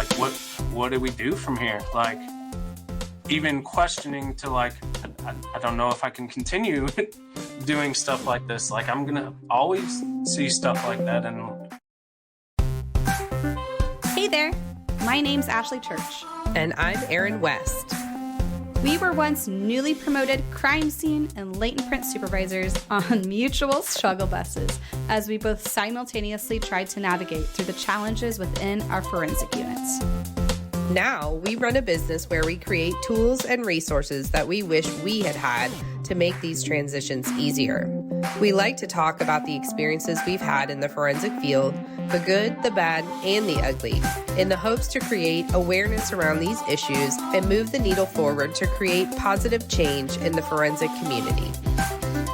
like, what do we do from here? Like, even questioning to like, I don't know if I can continue doing stuff like this. Like, I'm gonna always see stuff like that. And hey there, my name's Ashley Church. And I'm Erin West. We were once newly promoted crime scene and latent print supervisors on mutual struggle buses as we both simultaneously tried to navigate through the challenges within our forensic units. Now we run a business where we create tools and resources that we wish we had had to make these transitions easier. We like to talk about the experiences we've had in the forensic field, the good, the bad, and the ugly, in the hopes to create awareness around these issues and move the needle forward to create positive change in the forensic community.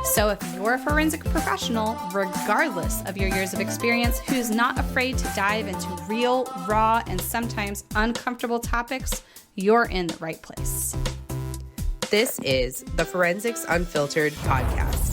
So if you're a forensic professional, regardless of your years of experience, who's not afraid to dive into real, raw, and sometimes uncomfortable topics, you're in the right place. This is the Forensics Unfiltered podcast.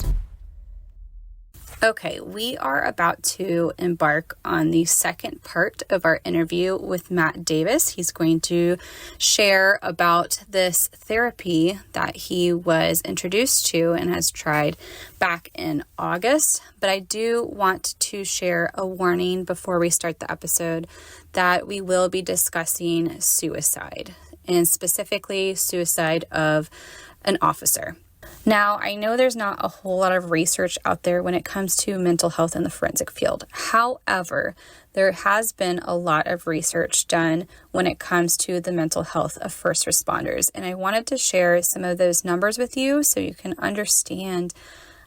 Okay, we are about to embark on the second part of our interview with Matt Davis. He's going to share about this therapy that he was introduced to and has tried back in August. But I do want to share a warning before we start the episode that we will be discussing suicide, and specifically suicide of an officer. Now, I know there's not a whole lot of research out there when it comes to mental health in the forensic field. However, there has been a lot of research done when it comes to the mental health of first responders. And I wanted to share some of those numbers with you so you can understand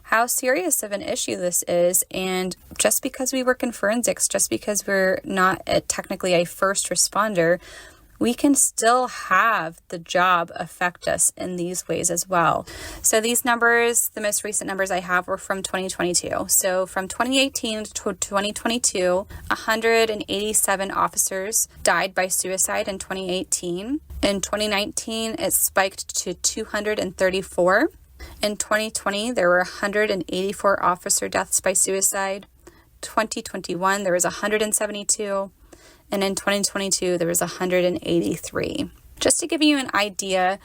how serious of an issue this is. And just because we work in forensics, just because we're not technically a first responder, we can still have the job affect us in these ways as well. So these numbers, the most recent numbers I have were from 2022. So from 2018 to 2022, 187 officers died by suicide in 2018. In 2019, it spiked to 234. In 2020, there were 184 officer deaths by suicide. 2021, there was 172. And in 2022, there was 183. Just to give you an idea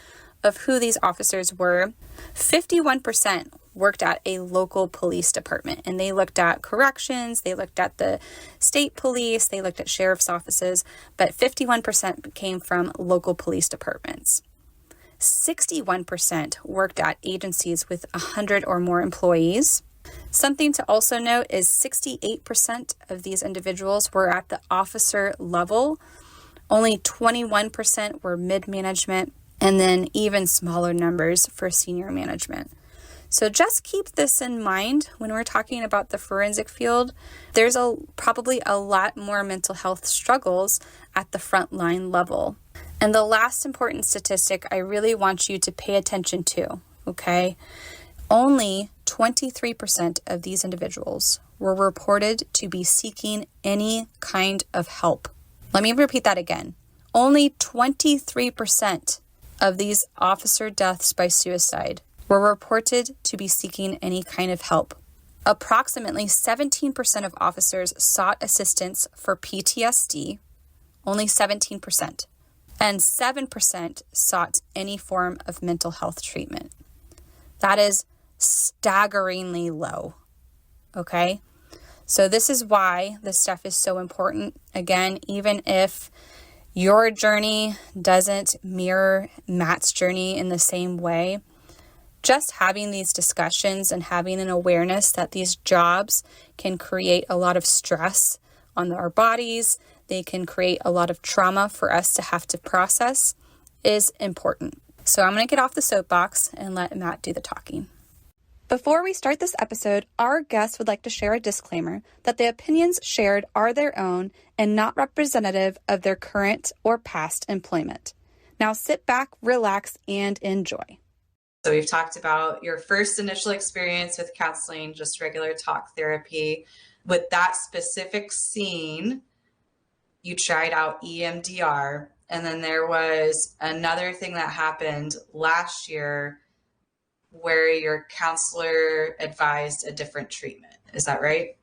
of who these officers were, 51% worked at a local police department. And they looked at corrections, they looked at the state police, they looked at sheriff's offices, but 51% came from local police departments. 61% worked at agencies with 100 or more employees. Something to also note is 68% of these individuals were at the officer level. Only 21% were mid-management, and then even smaller numbers for senior management. So just keep this in mind when we're talking about the forensic field. There's probably a lot more mental health struggles at the frontline level. And the last important statistic I really want you to pay attention to, okay? Only 23% of these individuals were reported to be seeking any kind of help. Let me repeat that again. Only 23% of these officer deaths by suicide were reported to be seeking any kind of help. Approximately 17% of officers sought assistance for PTSD, only 17%, and 7% sought any form of mental health treatment. That is staggeringly low. Okay? So this is why this stuff is so important. Again, even if your journey doesn't mirror Matt's journey in the same way, just having these discussions and having an awareness that these jobs can create a lot of stress on our bodies, they can create a lot of trauma for us to have to process, is important. So I'm going to get off the soapbox and let Matt do the talking. Before we start this episode, our guests would like to share a disclaimer that the opinions shared are their own and not representative of their current or past employment. Now sit back, relax, and enjoy. So we've talked about your first initial experience with counseling, just regular talk therapy. With that specific scene, you tried out EMDR, and then there was another thing that happened last year where your counselor advised a different treatment. Is that right?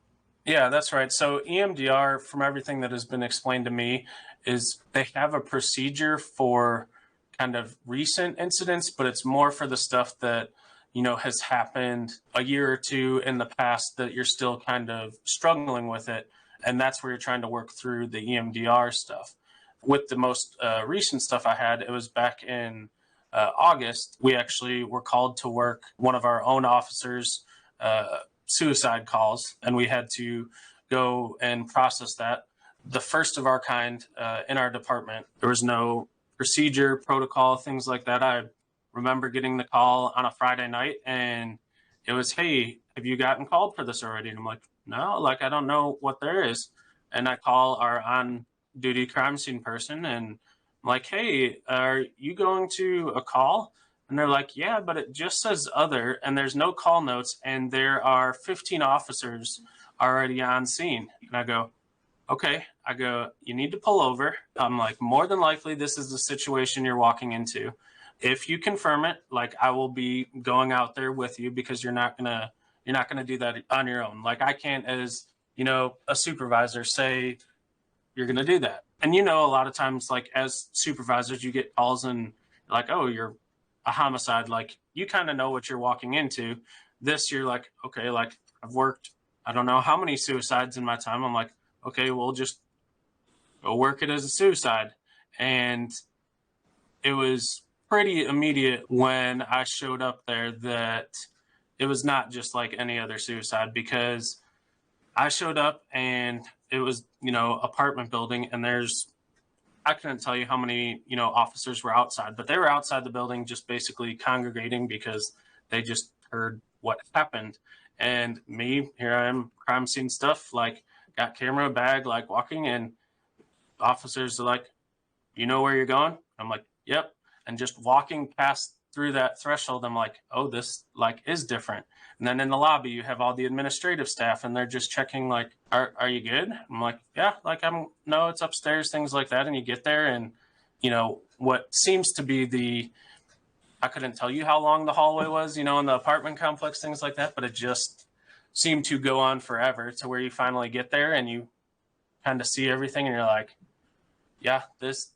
yeah, that's right. So EMDR, from everything that has been explained to me, is they have a procedure for kind of recent incidents, but it's more for the stuff that, has happened a year or two in the past that you're still kind of struggling with it. And that's where you're trying to work through the EMDR stuff. With the most recent stuff I had, it was back in August. We actually were called to work one of our own officers' suicide calls, and we had to go and process that. The first of our kind in our department. There was no procedure, protocol, things like that. I remember getting the call on a Friday night, and it was, "Hey, have you gotten called for this already?" And I'm like, "No, I don't know what there is." And I call our on-duty crime scene person, and I'm like, "Hey, are you going to a call?" And they're like, "Yeah, but it just says other, and there's no call notes, and there are 15 officers already on scene." And I go, "Okay." I go, "You need to pull over." I'm like, "More than likely, this is the situation you're walking into. If you confirm it, I will be going out there with you, because you're not gonna do that on your own. I can't, as a supervisor, say you're gonna do that." And a lot of times, as supervisors, you get calls and "Oh, you're a homicide." You kind of know what you're walking into. This, you're like, "Okay, I've worked, I don't know how many suicides in my time." I'm like, "Okay, we'll just go work it as a suicide." And it was pretty immediate when I showed up there that it was not just like any other suicide, because I showed up and it was, apartment building, and I couldn't tell you how many, officers were outside, but they were outside the building just basically congregating because they just heard what happened. And me, here I am, crime scene stuff, got camera bag, walking, and officers are like, "You know where you're going?" I'm like, "Yep." And just walking past through that threshold, I'm like, "Oh, this is different." And then in the lobby, you have all the administrative staff, and they're just checking, are you good? I'm like, "Yeah, no, it's upstairs," things like that. And you get there, and what seems to be I couldn't tell you how long the hallway was, in the apartment complex, things like that, but it just seemed to go on forever, to where you finally get there and you kind of see everything, and you're like, "Yeah, this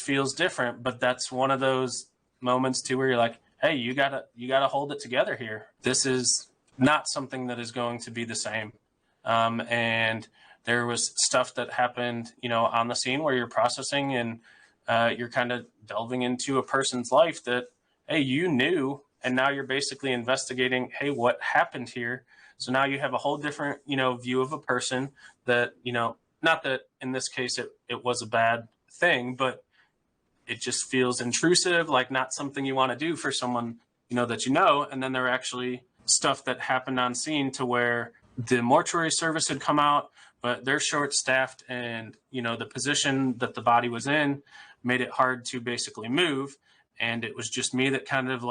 feels different." But that's one of those moments too where you're like, "Hey, you gotta hold it together here. This is not something that is going to be the same." And there was stuff that happened, on the scene where you're processing, and you're kind of delving into a person's life that, hey, you knew, and now you're basically investigating, hey, what happened here? So now you have a whole different, view of a person that, not that in this case it was a bad thing, but it just feels intrusive, not something you want to do for someone, that And then there were actually stuff that happened on scene to where the mortuary service had come out, but they're short staffed, and, the position that the body was in made it hard to basically move. And it was just me that kind of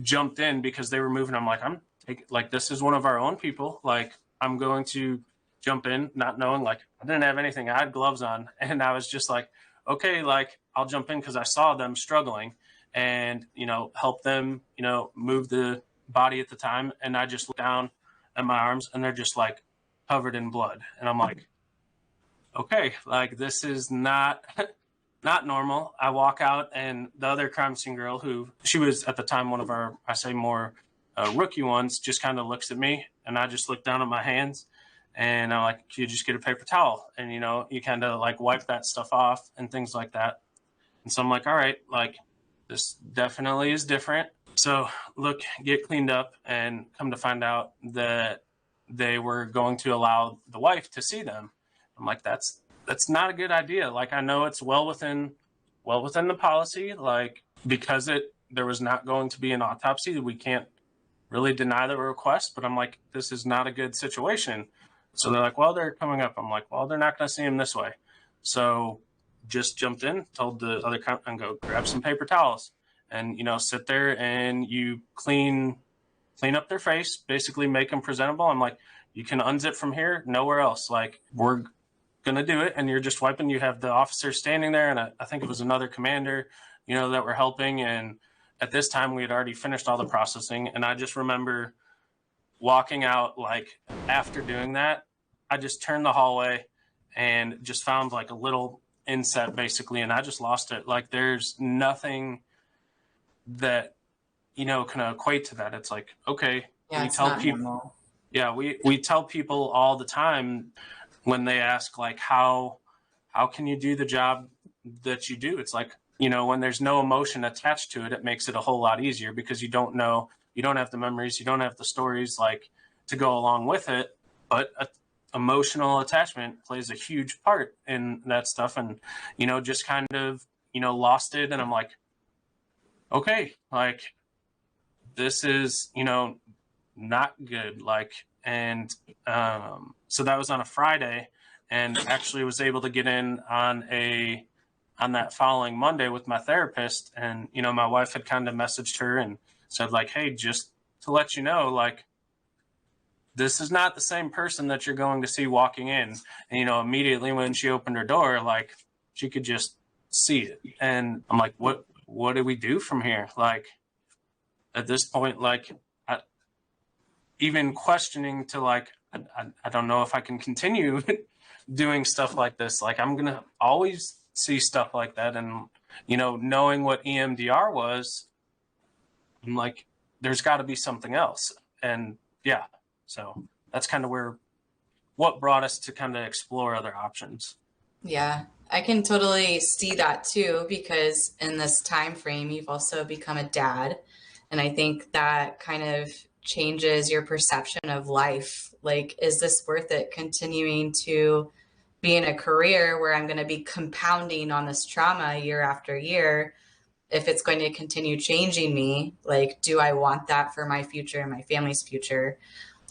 jumped in because they were moving. I'm like, this is one of our own people. I'm going to jump in, not knowing, I didn't have anything. I had gloves on, and I was just like, okay, I'll jump in because I saw them struggling, and, help them, move the body at the time. And I just look down at my arms, and they're just covered in blood. And I'm like, okay, this is not not normal. I walk out, and the other crime scene girl, who she was at the time one of our, I say, more rookie ones, just kind of looks at me, and I just look down at my hands, and I'm like, "Can you just get a paper towel?" And you kind of wipe that stuff off and things like that. And so I'm like, all right, this definitely is different. So get cleaned up, and come to find out that they were going to allow the wife to see them. I'm like, that's not a good idea. I know it's well within the policy, because there was not going to be an autopsy, we can't really deny the request, but I'm like, this is not a good situation. So they're like, "Well, they're coming up." I'm like, "Well, they're not going to see him this way." So just jumped in, told the other cop, and go grab some paper towels, and, sit there, and you clean up their face, basically make them presentable. I'm like, "You can unzip from here, nowhere else. We're going to do it." And you're just wiping. You have the officer standing there, and I think it was another commander, that were helping. And at this time we had already finished all the processing. And I just remember walking out, after doing that, I just turned the hallway, and just found like a little inset basically, and I just lost it. Like there's nothing that, can equate to that. It's like, okay, Yeah, we it's tell not people, normal. yeah, we tell people all the time when they ask like, how can you do the job that you do? It's like, when there's no emotion attached to it, it makes it a whole lot easier because you don't have the memories, you don't have the stories like to go along with it. But emotional attachment plays a huge part in that stuff. And, just kind of, lost it. And I'm like, okay, like this is, not good. Like, and so that was on a Friday, and actually was able to get in on that following Monday with my therapist. And, my wife had kind of messaged her and said like, hey, just to let you know, like, this is not the same person that you're going to see walking in. And, immediately when she opened her door, like she could just see it. And I'm like, what do we do from here? Like at this point, like even questioning to like, I don't know if I can continue doing stuff like this. Like I'm going to always see stuff like that. And, knowing what EMDR was, I'm like, there's got to be something else. And yeah, so that's kind of what brought us to kind of explore other options. Yeah, I can totally see that too, because in this time frame, you've also become a dad. And I think that kind of changes your perception of life. Like, is this worth it continuing to be in a career where I'm going to be compounding on this trauma year after year? If it's going to continue changing me, like, do I want that for my future and my family's future?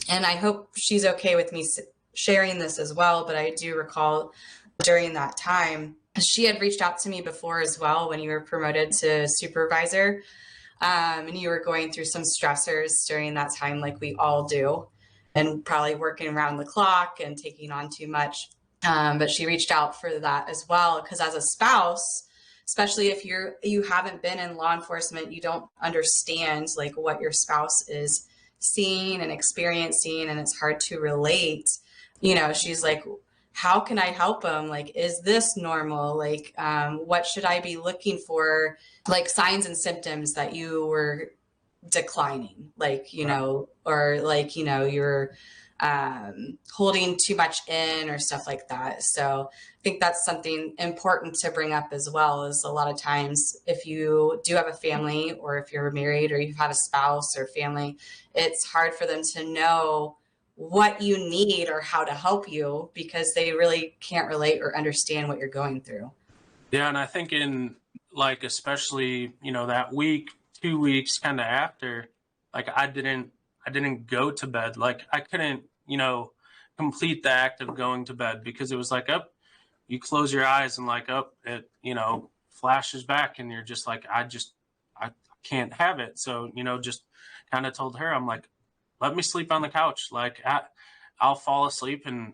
And I hope she's okay with me sharing this as well. But I do recall during that time, she had reached out to me before as well when you were promoted to supervisor. And you were going through some stressors during that time, like we all do, and probably working around the clock and taking on too much. But she reached out for that as well, because as a spouse, especially if you haven't been in law enforcement, you don't understand like what your spouse is seeing and experiencing, and it's hard to relate. She's like, how can I help them? Like, is this normal? Like, what should I be looking for? Like signs and symptoms that you were declining, like, or like, you're holding too much in or stuff like that. So I think that's something important to bring up as well, is a lot of times if you do have a family, or if you're married or you've had a spouse or family, it's hard for them to know what you need or how to help you, because they really can't relate or understand what you're going through. Yeah. And I think in like, especially, that week, 2 weeks kind of after, like I didn't go to bed. Like I couldn't, complete the act of going to bed, because it was like, you close your eyes and like, it, flashes back, and you're just like, I can't have it. So, just kind of told her, I'm like, let me sleep on the couch. Like I'll fall asleep, and,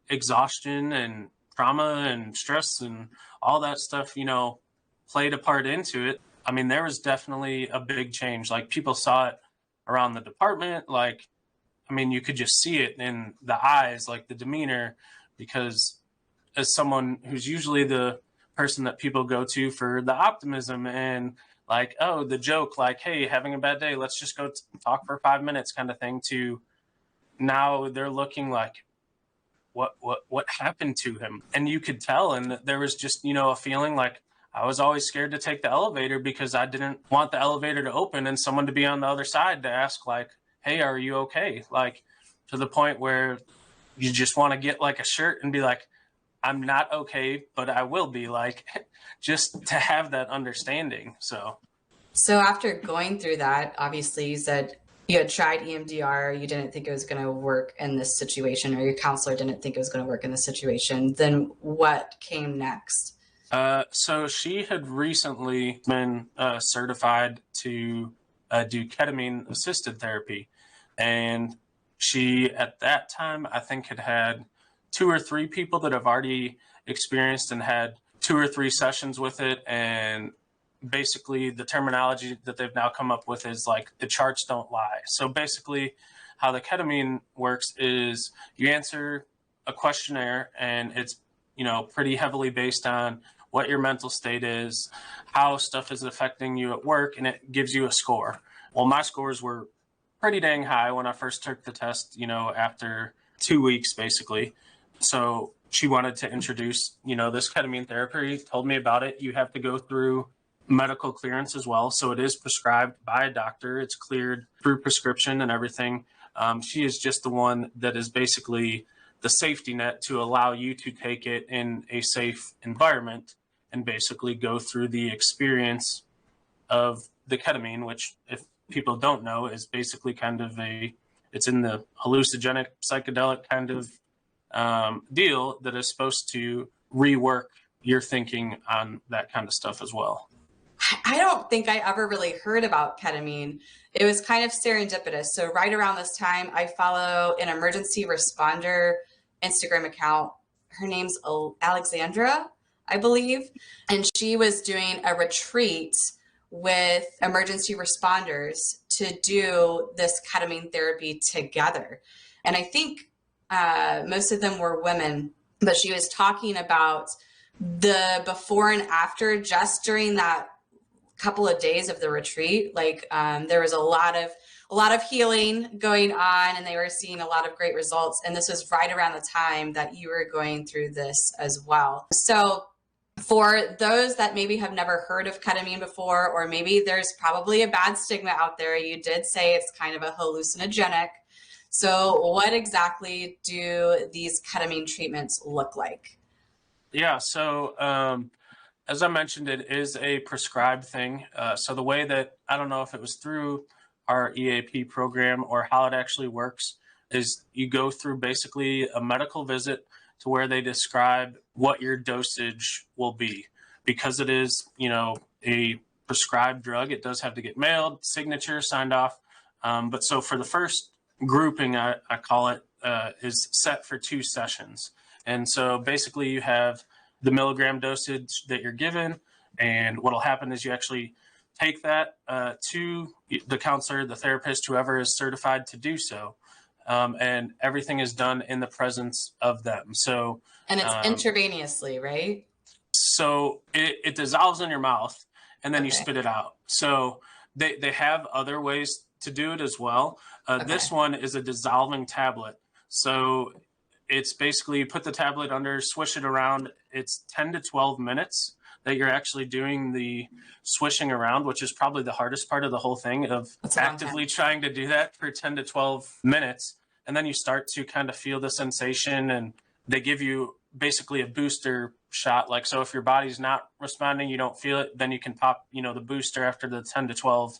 exhaustion and trauma and stress and all that stuff, played a part into it. I mean, there was definitely a big change. Like people saw it around the department. Like, I mean, you could just see it in the eyes, like the demeanor, because as someone who's usually the person that people go to for the optimism and like, oh, the joke, like, hey, having a bad day, let's just go talk for 5 minutes kind of thing, to now they're looking like, what happened to him? And you could tell. And there was just, a feeling like I was always scared to take the elevator, because I didn't want the elevator to open and someone to be on the other side to ask like, hey, are you okay? Like, to the point where you just want to get like a shirt and be like, I'm not okay, but I will be, like, just to have that understanding. So after going through that, obviously you said you had tried EMDR, you didn't think it was going to work in this situation, or your counselor didn't think it was going to work in this situation. Then what came next? So she had recently been certified to do ketamine assisted therapy. And she, at that time, I think had 2 or 3 people that have already experienced and had 2 or 3 sessions with it. And basically the terminology that they've now come up with is like, the charts don't lie. So basically how the ketamine works is you answer a questionnaire, and it's, pretty heavily based on what your mental state is, how stuff is affecting you at work, and it gives you a score. Well, my scores were pretty dang high when I first took the test, after 2 weeks, basically. So she wanted to introduce, this ketamine therapy, told me about it. You have to go through medical clearance as well. So it is prescribed by a doctor. It's cleared through prescription and everything. She is just the one that is basically the safety net to allow you to take it in a safe environment and basically go through the experience of the ketamine, which, if people don't know, is basically kind of it's in the hallucinogenic psychedelic kind of deal that is supposed to rework your thinking on that kind of stuff as well. I don't think I ever really heard about ketamine. It was kind of serendipitous. So right around this time, I follow an emergency responder Instagram account. Her name's Alexandra, I believe. And she was doing a retreat with emergency responders to do this ketamine therapy together. And I think most of them were women, but she was talking about the before and after just during that couple of days of the retreat. Like there was a lot of healing going on, and they were seeing a lot of great results. And this was right around the time that you were going through this as well. So for those that maybe have never heard of ketamine before, or maybe there's probably a bad stigma out there, you did say it's kind of a hallucinogenic. So what exactly do these ketamine treatments look like? Yeah, so as I mentioned, it is a prescribed thing. So the way that, I don't know if it was through our EAP program or how it actually works, is you go through basically a medical visit to where they describe what your dosage will be. Because it is, a prescribed drug, it does have to get mailed, signature, signed off. But so for the first grouping, I call it, is set for 2 sessions. And so basically you have the milligram dosage that you're given, and what'll happen is you actually take that to the counselor, the therapist, whoever is certified to do so. And everything is done in the presence of them. So, and it's intravenously, right? So it dissolves in your mouth, and then you Okay. spit it out. So they have other ways to do it as well. This one is a dissolving tablet. So it's basically, you put the tablet under, swish it around. It's 10 to 12 minutes that you're actually doing the swishing around, which is probably the hardest part of the whole thing, of actively trying to do that for 10 to 12 minutes. And then you start to kind of feel the sensation, and they give you basically a booster shot. Like, so if your body's not responding, you don't feel it, then you can pop, the booster after the 10 to 12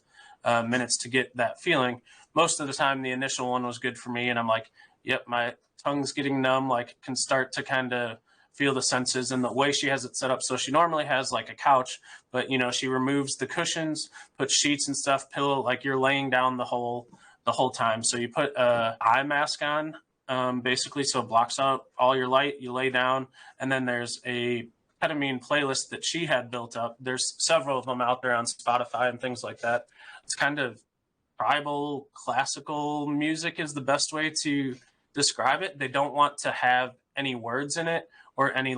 minutes to get that feeling. Most of the time, the initial one was good for me, and I'm like, yep, my tongue's getting numb, like can start to kind of feel the senses. And the way she has it set up, so she normally has like a couch, but she removes the cushions, puts sheets and stuff, pillow, like you're laying down the whole time. So you put a eye mask on, basically, so it blocks out all your light. You lay down, and then there's a ketamine playlist that she had built up. There's several of them out there on Spotify and things like that. It's kind of tribal classical music is the best way to describe it. They don't want to have any words in it, or any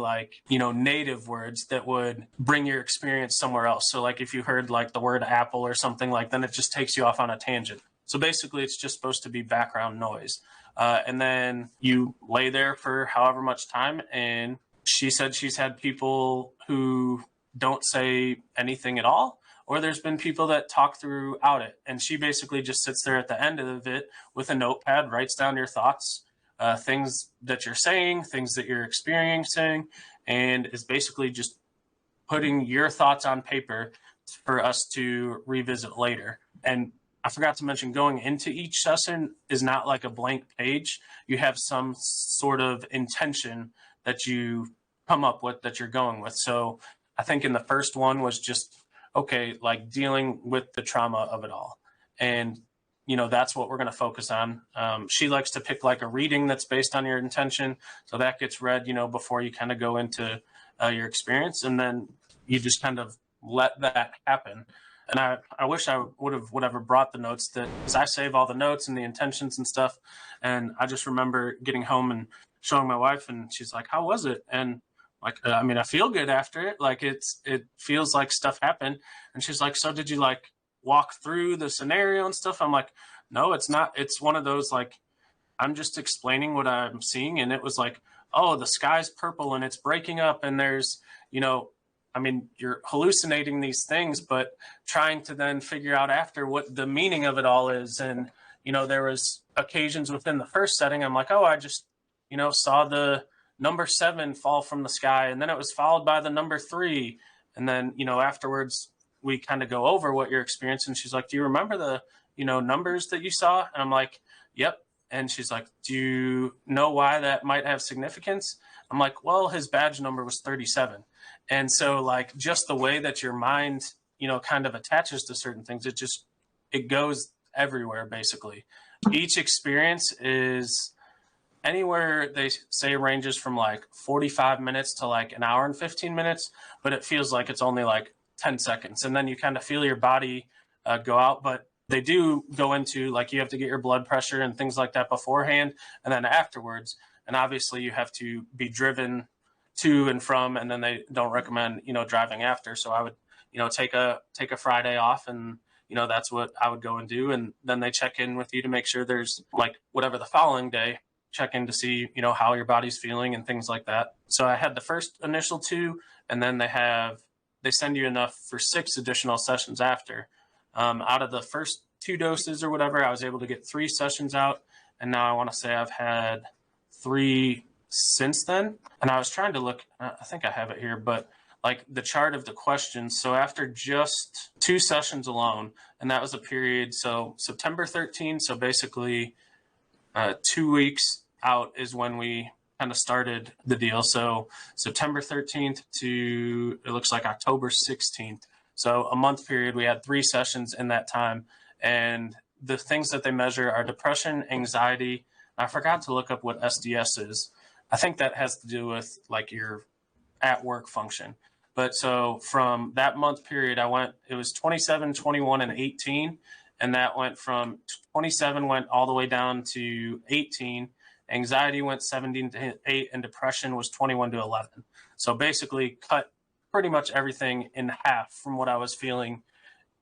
native words that would bring your experience somewhere else. So like if you heard like the word apple or something, like, then it just takes you off on a tangent. So basically it's just supposed to be background noise. And then you lay there for however much time. And she said she's had people who don't say anything at all, or there's been people that talk throughout it. And she basically just sits there at the end of it with a notepad, writes down your thoughts, things that you're saying, things that you're experiencing, and is basically just putting your thoughts on paper for us to revisit later. And I forgot to mention, going into each session is not like a blank page. You have some sort of intention that you come up with, that you're going with. So I think in the first one was just, okay, like dealing with the trauma of it all. And that's what we're going to focus on. She likes to pick like a reading that's based on your intention. So that gets read, before you kind of go into your experience. And then you just kind of let that happen. And I wish I would have brought the notes, because I save all the notes and the intentions and stuff. And I just remember getting home and showing my wife, and she's like, how was it? And like, I mean, I feel good after it. Like it feels like stuff happened. And she's like, so did you like walk through the scenario and stuff? I'm like, no, it's not. It's one of those, like, I'm just explaining what I'm seeing. And it was like, oh, the sky's purple and it's breaking up. And there's, I mean, you're hallucinating these things, but trying to then figure out after what the meaning of it all is. And, there was occasions within the first setting, I'm like, oh, I just, saw the number 7 fall from the sky. And then it was followed by the number 3. And then, afterwards we kind of go over what you're experiencing. She's like, do you remember the, numbers that you saw? And I'm like, yep. And she's like, do you know why that might have significance? I'm like, well, his badge number was 37. And so like just the way that your mind, kind of attaches to certain things, it goes everywhere basically. Each experience is anywhere, they say, ranges from like 45 minutes to like an hour and 15 minutes, but it feels like it's only like 10 seconds. And then you kind of feel your body go out, but they do go into like, you have to get your blood pressure and things like that beforehand and then afterwards. And obviously you have to be driven to and from, and then they don't recommend, driving after. So I would, take a Friday off, and, that's what I would go and do. And then they check in with you to make sure there's like whatever the following day, check in to see, how your body's feeling and things like that. So I had the first initial 2, and then they send you enough for 6 additional sessions after. Out of the first 2 doses or whatever, I was able to get 3 sessions out. And now I want to say I've had 3 since then. And I was trying to look, I think I have it here, but like the chart of the questions. So after just 2 sessions alone, and that was a period, so September 13th, so basically 2 weeks out is when we kind of started the deal. So September 13th to, it looks like October 16th. So a month period, we had 3 sessions in that time. And the things that they measure are depression, anxiety. I forgot to look up what SDS is. I think that has to do with like your at work function. But so from that month period, it was 27, 21, and 18. And that went from 27 went all the way down to 18. Anxiety went 17 to 8, and depression was 21 to 11. So basically cut pretty much everything in half from what I was feeling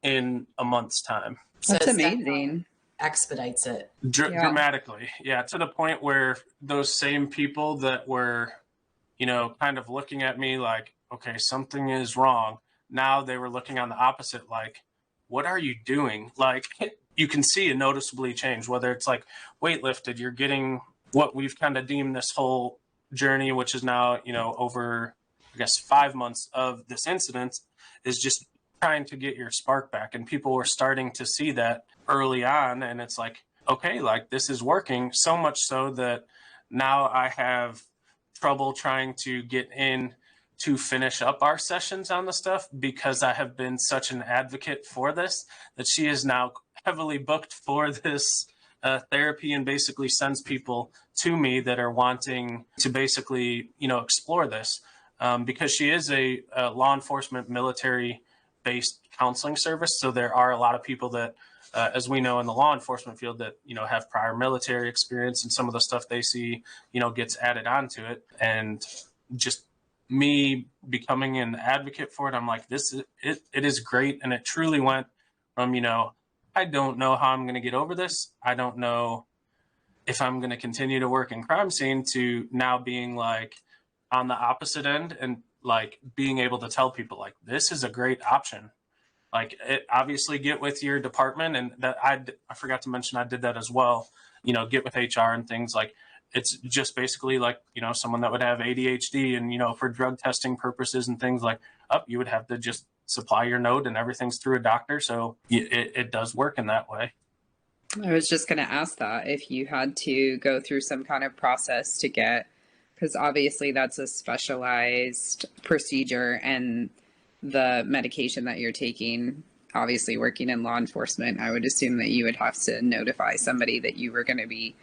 in a month's time. That's amazing. Expedites it. Dramatically. Yeah. To the point where those same people that were, kind of looking at me like, okay, something is wrong. Now they were looking on the opposite, like, what are you doing? Like, you can see a noticeably change, whether it's like weightlifted, you're getting what we've kind of deemed this whole journey, which is now, over, I guess, 5 months of this incident, is just trying to get your spark back. And people were starting to see that early on. And it's like, okay, like this is working, so much so that now I have trouble trying to get in to finish up our sessions on the stuff, because I have been such an advocate for this that she is now heavily booked for this therapy, and basically sends people to me that are wanting to basically, explore this, because she is a law enforcement military based counseling service. So there are a lot of people that, as we know in the law enforcement field, that, have prior military experience, and some of the stuff they see, gets added onto it. And just me becoming an advocate for it, I'm like, it is great. And it truly went from, I don't know how I'm going to get over this. I don't know if I'm going to continue to work in crime scene, to now being like on the opposite end, and like being able to tell people like, this is a great option. Like, it, obviously get with your department, and that I forgot to mention, I did that as well, get with HR and things. Like, it's just basically like, someone that would have ADHD, and, for drug testing purposes and things, like, you would have to just supply your note, and everything's through a doctor. So it does work in that way. I was just going to ask that if you had to go through some kind of process to get, because obviously that's a specialized procedure, and the medication that you're taking, obviously working in law enforcement, I would assume that you would have to notify somebody that you were going to be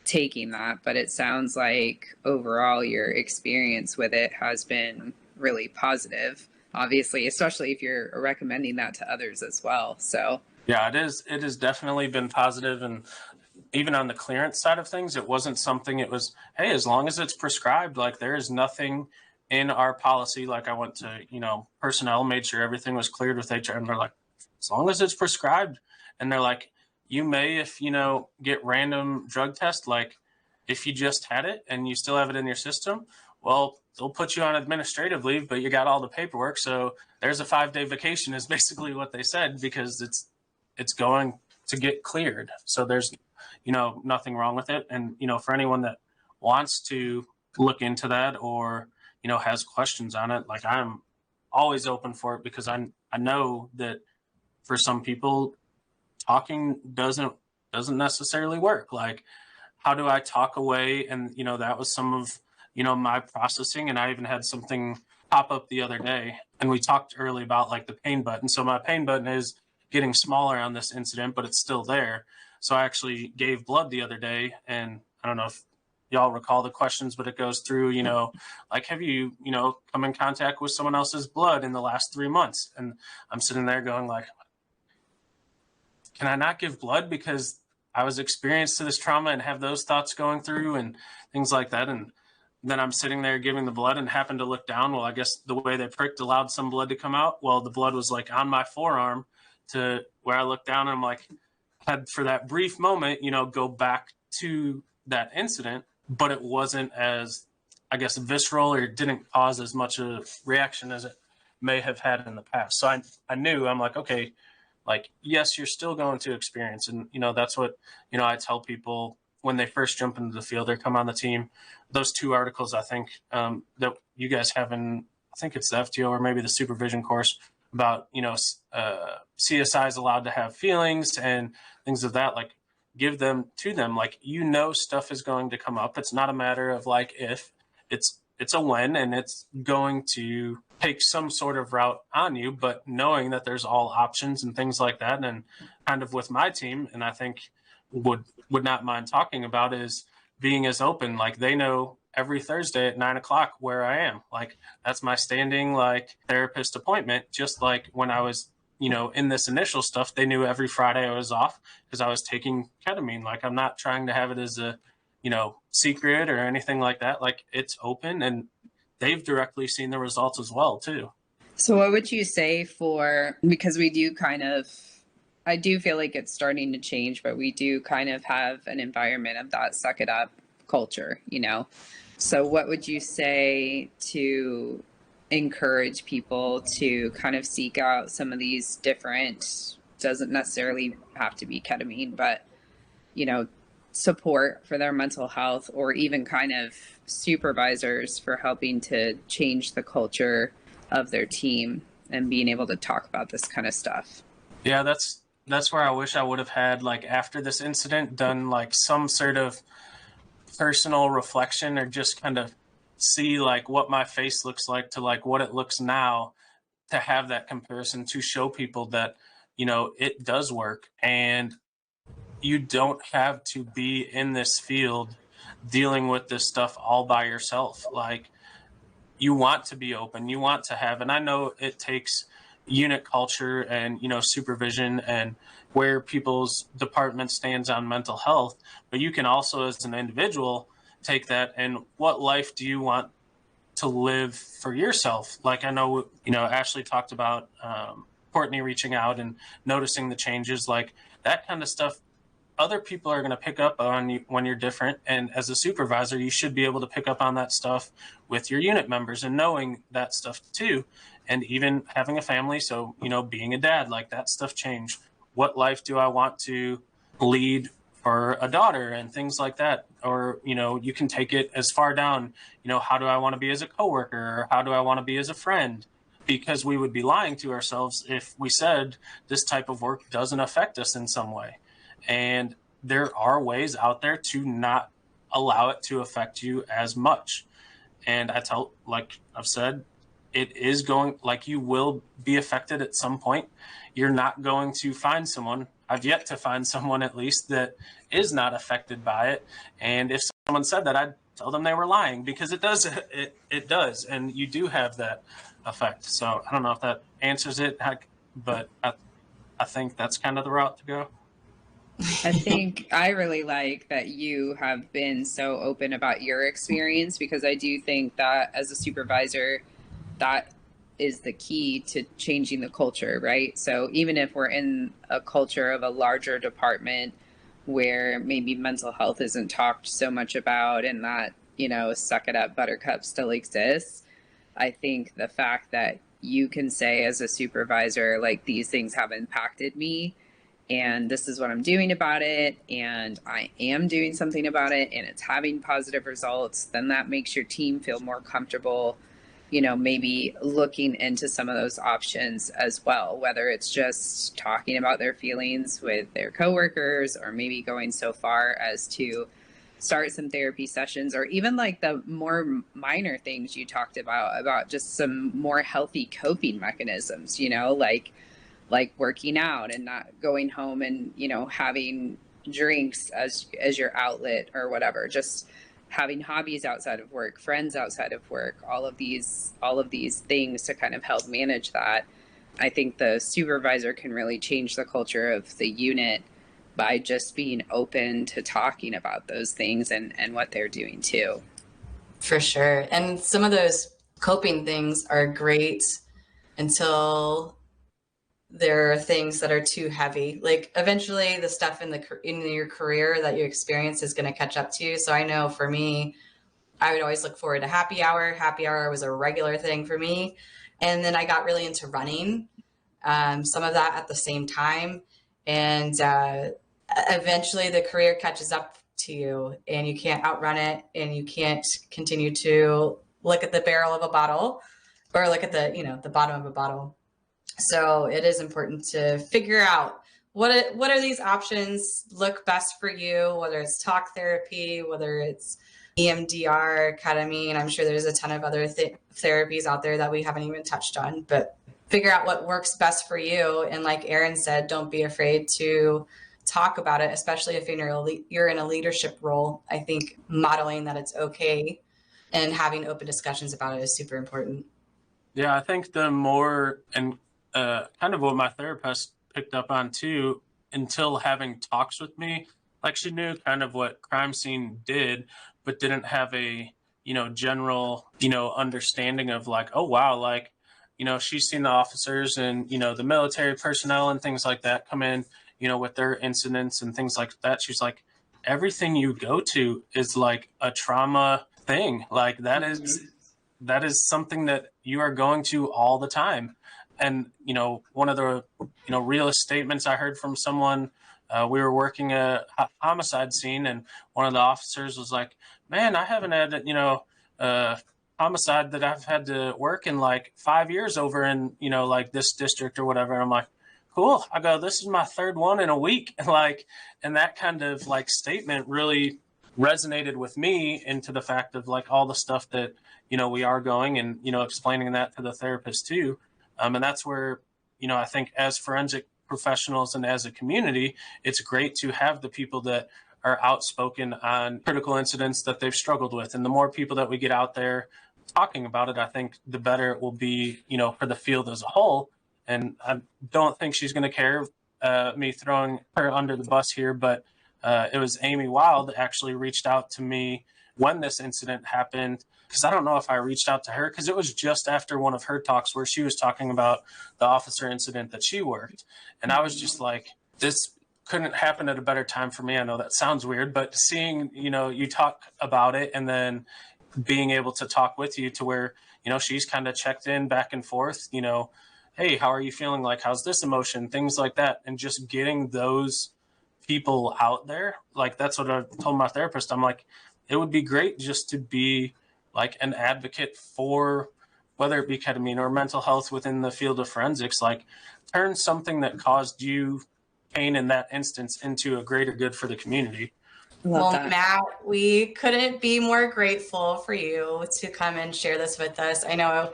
taking that. But it sounds like overall your experience with it has been really positive, obviously, especially if you're recommending that to others as well. So yeah, it has definitely been positive. And even on the clearance side of things, it wasn't something, it was, hey, as long as it's prescribed, like there is nothing in our policy. Like I went to, personnel, made sure everything was cleared with HR, and they're like, as long as it's prescribed. And they're like, you may, if, get random drug tests, like if you just had it and you still have it in your system, well, they'll put you on administrative leave, but you got all the paperwork. So there's a 5-day vacation is basically what they said, because it's going to get cleared. So there's, nothing wrong with it. And, for anyone that wants to look into that or, has questions on it, like I'm always open for it, because I know that for some people talking doesn't necessarily work. Like, how do I talk away? And, that was some of, my processing. And I even had something pop up the other day, and we talked early about like the pain button. So my pain button is getting smaller on this incident, but it's still there. So I actually gave blood the other day, and I don't know if y'all recall the questions, but it goes through, like, have you, come in contact with someone else's blood in the last 3 months? And I'm sitting there going like, can I not give blood because I was experienced to this trauma and have those thoughts going through and things like that? And then I'm sitting there giving the blood and happened to look down. Well, I guess the way they pricked allowed some blood to come out. Well, the blood was like on my forearm to where I looked down, and I'm like, had for that brief moment, go back to that incident, but it wasn't as, I guess, visceral, or didn't cause as much a reaction as it may have had in the past. So I knew, I'm like, okay, like, yes, you're still going to experience. And, that's what, I tell people when they first jump into the field or come on the team. Those 2 articles, I think, that you guys have in, I think it's the FTO or maybe the supervision course, about, CSI is allowed to have feelings and things of that, like, give them to them. Like, stuff is going to come up. It's not a matter of like, if it's a when, and it's going to take some sort of route on you, but knowing that there's all options and things like that. And kind of with my team, and I think would not mind talking about, is being as open. Like, they know every Thursday at 9:00 where I am. Like, that's my standing like therapist appointment. Just like when I was, in this initial stuff, they knew every Friday I was off because I was taking ketamine. Like, I'm not trying to have it as a, secret or anything like that. Like, it's open, and they've directly seen the results as well too. So what would you say because we do I do feel like it's starting to change, but we do kind of have an environment of that suck it up culture, So what would you say to encourage people to kind of seek out some of these different, doesn't necessarily have to be ketamine, but, support for their mental health, or even kind of supervisors for helping to change the culture of their team and being able to talk about this kind of stuff? Yeah, that's where I wish I would have had, like, after this incident, done like some sort of personal reflection, or just kind of see like what my face looks like to like what it looks now, to have that comparison, to show people that, it does work, and you don't have to be in this field dealing with this stuff all by yourself. Like, you want to be open, you want to have, and I know it takes unit culture and, supervision and where people's department stands on mental health, but you can also, as an individual, take that and what life do you want to live for yourself? Like, I know, Ashley talked about Courtney reaching out and noticing the changes, like that kind of stuff. Other people are going to pick up on you when you're different. And as a supervisor, you should be able to pick up on that stuff with your unit members and knowing that stuff too. And even having a family. So, being a dad, like that stuff changed. What life do I want to lead for a daughter and things like that? Or, you can take it as far down, how do I want to be as a coworker, or how do I want to be as a friend? Because we would be lying to ourselves if we said this type of work doesn't affect us in some way. And there are ways out there to not allow it to affect you as much. And like I've said, it is going, like, you will be affected at some point. You're not going to find someone, I've yet to find someone at least, that is not affected by it. And if someone said that, I'd tell them they were lying, because it does, it does. And you do have that effect. So I don't know if that answers it, but I think that's kind of the route to go. I think I really like that you have been so open about your experience, because I do think that as a supervisor, that is the key to changing the culture, right? So even if we're in a culture of a larger department where maybe mental health isn't talked so much about, and that, suck it up buttercup still exists, I think the fact that you can say as a supervisor, like, these things have impacted me and this is what I'm doing about it, and I am doing something about it, and it's having positive results, then that makes your team feel more comfortable, maybe looking into some of those options as well, whether it's just talking about their feelings with their coworkers, or maybe going so far as to start some therapy sessions, or even like the more minor things you talked about just some more healthy coping mechanisms, like working out and not going home and having drinks as your outlet or whatever, just having hobbies outside of work, friends outside of work, all of these things to kind of help manage that. I think the supervisor can really change the culture of the unit by just being open to talking about those things and what they're doing too. For sure. And some of those coping things are great until there are things that are too heavy. Like eventually the stuff in your career that you experience is going to catch up to you. So I know for me, I would always look forward to happy hour. Happy hour was a regular thing for me. And then I got really into running, some of that at the same time. And eventually the career catches up to you and you can't outrun it, and you can't continue to look at the barrel of a bottle or look at the bottom of a bottle. So it is important to figure out what are these options look best for you, whether it's talk therapy, whether it's EMDR, ketamine. I'm sure there's a ton of other therapies out there that we haven't even touched on, but figure out what works best for you. And like Erin said, don't be afraid to talk about it, especially if you're in a leadership role. I think modeling that it's okay and having open discussions about it is super important. Yeah, I think the more, and kind of what my therapist picked up on too, until having talks with me, like she knew kind of what crime scene did, but didn't have a, general, understanding of like, oh, wow, like, she's seen the officers and, the military personnel and things like that come in, with their incidents and things like that. She's like, everything you go to is like a trauma thing. Like that is something that you are going to all the time. And, one of the, realest statements I heard from someone, we were working a homicide scene, and one of the officers was like, man, I haven't had, a homicide that I've had to work in like 5 years over in, like this district or whatever. And I'm like, cool. I go, this is my third one in a week. And that kind of like statement really resonated with me into the fact of like all the stuff that, we are going and, explaining that to the therapist too. And that's where, I think as forensic professionals and as a community, it's great to have the people that are outspoken on critical incidents that they've struggled with. And the more people that we get out there talking about it, I think the better it will be, for the field as a whole. And I don't think she's going to care me throwing her under the bus here, but it was Amy Wild that actually reached out to me when this incident happened, because I don't know if I reached out to her, because it was just after one of her talks where she was talking about the officer incident that she worked. And I was just like, this couldn't happen at a better time for me. I know that sounds weird, but seeing, you talk about it and then being able to talk with you to where, she's kind of checked in back and forth, hey, how are you feeling? Like, how's this emotion? Things like that. And just getting those people out there. Like, that's what I told my therapist. I'm like, it would be great just to be like an advocate for whether it be ketamine or mental health within the field of forensics, like turn something that caused you pain in that instance into a greater good for the community. Well, Matt, we couldn't be more grateful for you to come and share this with us. I know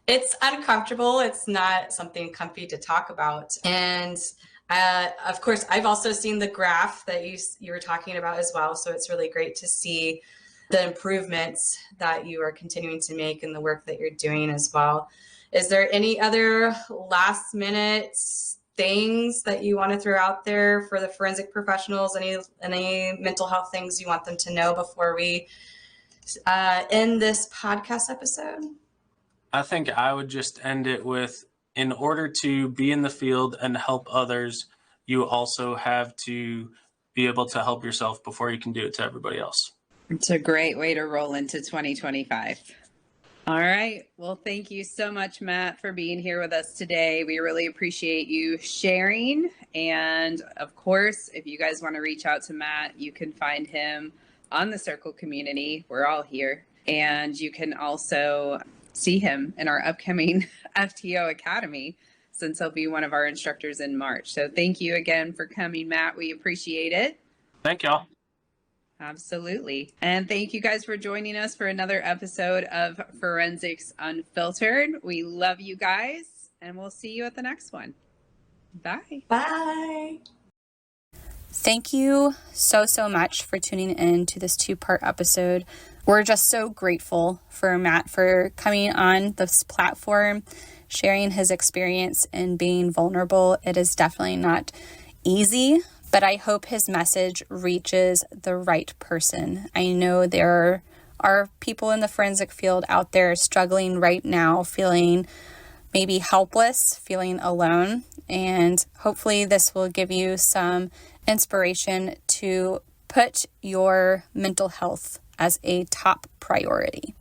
it's uncomfortable. It's not something comfy to talk about. And of course, I've also seen the graph that you were talking about as well. So it's really great to see the improvements that you are continuing to make in the work that you're doing as well. Is there any other last minute things that you want to throw out there for the forensic professionals? Any mental health things you want them to know before we end this podcast episode? I think I would just end it with, in order to be in the field and help others, you also have to be able to help yourself before you can do it to everybody else. It's a great way to roll into 2025. All right. Well, thank you so much, Matt, for being here with us today. We really appreciate you sharing. And of course, if you guys want to reach out to Matt, you can find him on the Circle community. We're all here. And you can also see him in our upcoming FTO Academy, since he'll be one of our instructors in March. So thank you again for coming, Matt. We appreciate it. Thank y'all. Absolutely. And thank you guys for joining us for another episode of Forensics Unfiltered. We love you guys, and we'll see you at the next one. Bye. Bye. Thank you so much for tuning in to this 2-part episode. We're just so grateful for Matt for coming on this platform, sharing his experience and being vulnerable. It is definitely not easy, but I hope his message reaches the right person. I know there are people in the forensic field out there struggling right now, feeling maybe helpless, feeling alone, and hopefully this will give you some inspiration to put your mental health as a top priority.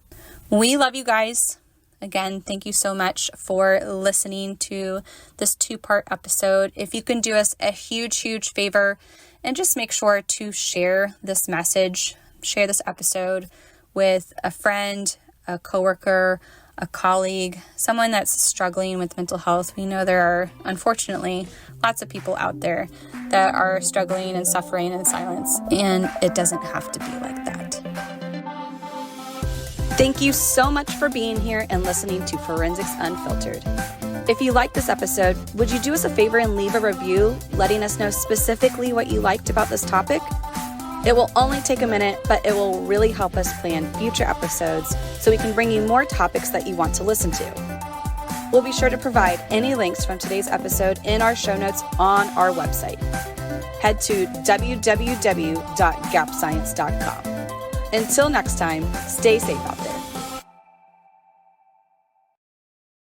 We love you guys. Again, thank you so much for listening to this 2-part episode. If you can do us a huge favor and just make sure to share this message, share this episode with a friend, a coworker, a colleague, someone that's struggling with mental health. We know there are, unfortunately, lots of people out there that are struggling and suffering in silence, and it doesn't have to be like that. Thank you so much for being here and listening to Forensics Unfiltered. If you liked this episode, would you do us a favor and leave a review letting us know specifically what you liked about this topic? It will only take a minute, but it will really help us plan future episodes so we can bring you more topics that you want to listen to. We'll be sure to provide any links from today's episode in our show notes on our website. Head to www.gapscience.com. Until next time, stay safe out there.